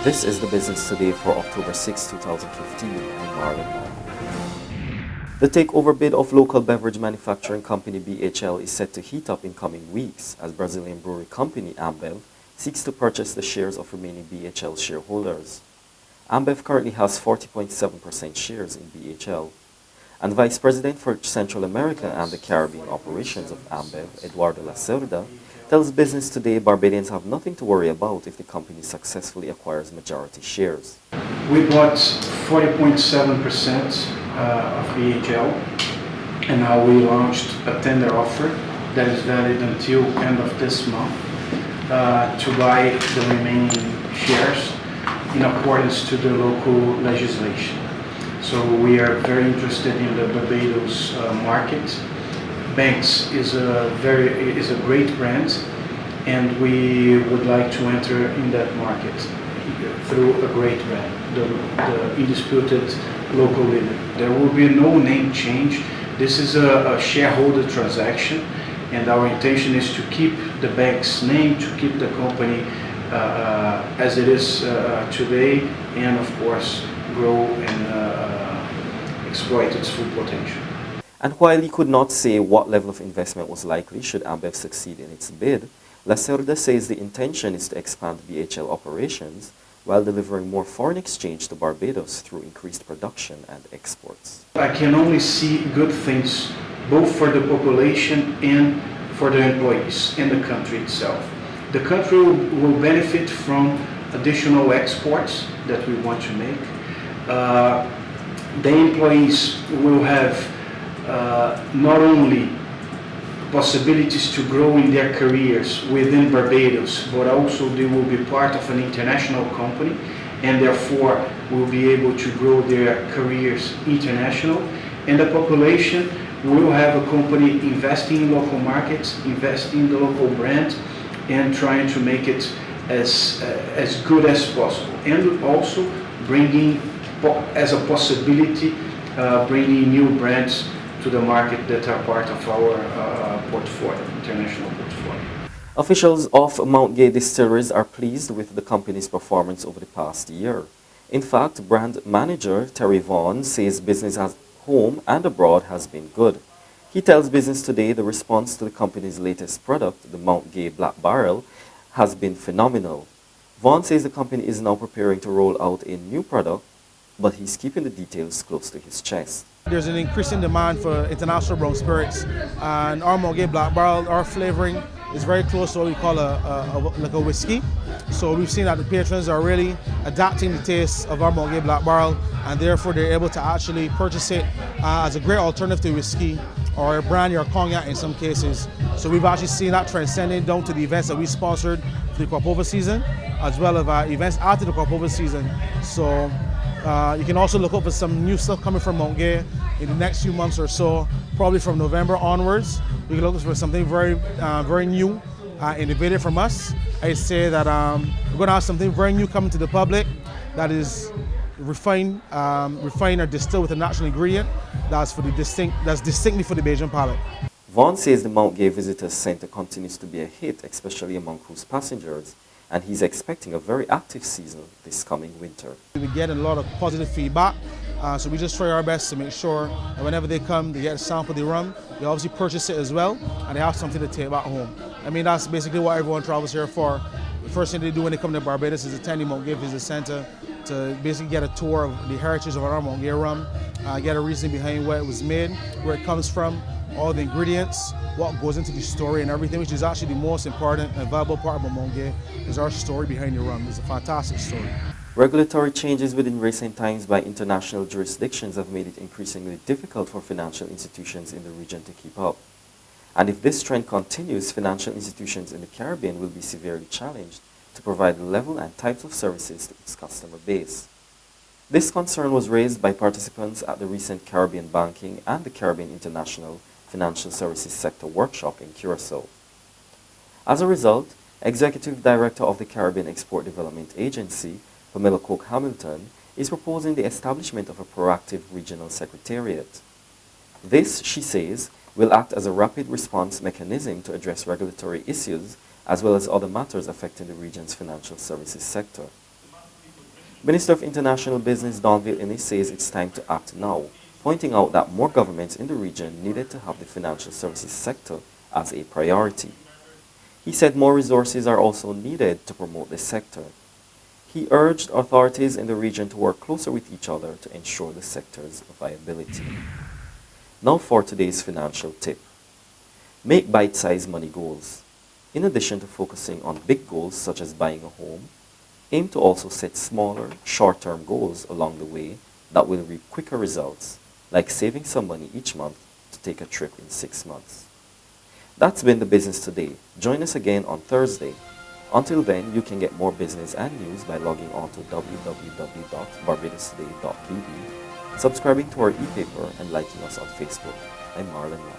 This is the business today for October 6, 2015. I'm Marlon. The takeover bid of local beverage manufacturing company BHL is set to heat up in coming weeks as Brazilian brewery company Ambev seeks to purchase the shares of remaining BHL shareholders. Ambev currently has 40.7% shares in BHL. And Vice President for Central America and the Caribbean operations of Ambev, Eduardo Lacerda, tells Business Today Barbadians have nothing to worry about if the company successfully acquires majority shares. We bought 40.7% of BHL, and now we launched a tender offer that is valid until end of this month to buy the remaining shares in accordance to the local legislation. So we are very interested in the Barbados market. Banks is a great brand, and we would like to enter in that market through a great brand, the undisputed local leader. There will be no name change. This is a shareholder transaction, and our intention is to keep the bank's name, to keep the company as it is today, and of course grow and exploit its full potential. And while he could not say what level of investment was likely should Ambev succeed in its bid, Lacerda says the intention is to expand BHL operations while delivering more foreign exchange to Barbados through increased production and exports. I can only see good things both for the population and for the employees and the country itself. The country will benefit from additional exports that we want to make. The employees will have not only possibilities to grow in their careers within Barbados, but also they will be part of an international company, and therefore will be able to grow their careers international. And the population will have a company investing in local markets, investing in the local brand, and trying to make it as good as possible, and also bringing as a possibility bringing new brands to the market that are part of our portfolio, international portfolio. Officials of Mount Gay Distilleries are pleased with the company's performance over the past year. In fact, brand manager Terry Vaughan says business at home and abroad has been good. He tells Business Today the response to the company's latest product, the Mount Gay Black Barrel, has been phenomenal. Vaughan says the company is now preparing to roll out a new product, but he's keeping the details close to his chest. There's an increasing demand for international brown spirits, and our Mount Gay Black Barrel, our flavoring is very close to what we call like a whiskey. So we've seen that the patrons are really adapting the taste of our Mount Gay Black Barrel, and therefore they're able to actually purchase it as a great alternative to whiskey or a brandy or cognac in some cases. So we've actually seen that transcending down to the events that we sponsored for the crop over season, as well as events after the crop over season. So you can also look up for some new stuff coming from Mount Gay in the next few months or so, probably from November onwards. We can look for something very new, innovative from us. I say that we're going to have something very new coming to the public that is refined or distilled with a natural ingredient that's distinctly for the Bajan palate. Vaughan says the Mount Gay Visitors Center continues to be a hit, especially among cruise passengers, and he's expecting a very active season this coming winter. We get a lot of positive feedback, so we just try our best to make sure that whenever they come, they get a sample of the rum, they obviously purchase it as well, and they have something to take back home. I mean, that's basically what everyone travels here for. The first thing they do when they come to Barbados is attend the Mount Gay Visitor Center to basically get a tour of the heritage of our Mount Gay rum, get a reason behind where it was made, where it comes from, all the ingredients, what goes into the story and everything, which is actually the most important and valuable part of Mount Gay, is our story behind the rum. It's a fantastic story. Regulatory changes within recent times by international jurisdictions have made it increasingly difficult for financial institutions in the region to keep up. And if this trend continues, financial institutions in the Caribbean will be severely challenged to provide the level and types of services to its customer base. This concern was raised by participants at the recent Caribbean Banking and the Caribbean International Financial Services Sector Workshop in Curacao. As a result, Executive Director of the Caribbean Export Development Agency, Pamela Cook-Hamilton, is proposing the establishment of a proactive regional secretariat. This, she says, will act as a rapid response mechanism to address regulatory issues as well as other matters affecting the region's financial services sector. Minister of International Business Donville Innes says it's time to act now, pointing out that more governments in the region needed to have the financial services sector as a priority. He said more resources are also needed to promote this sector. He urged authorities in the region to work closer with each other to ensure the sector's viability. Now for today's financial tip. Make bite-sized money goals. In addition to focusing on big goals such as buying a home, aim to also set smaller, short-term goals along the way that will reap quicker results, like saving some money each month to take a trip in 6 months. That's been the business today. Join us again on Thursday. Until then, you can get more business and news by logging on to www.barbadostoday.tv, subscribing to our e-paper, and liking us on Facebook. I'm Marlon Lang.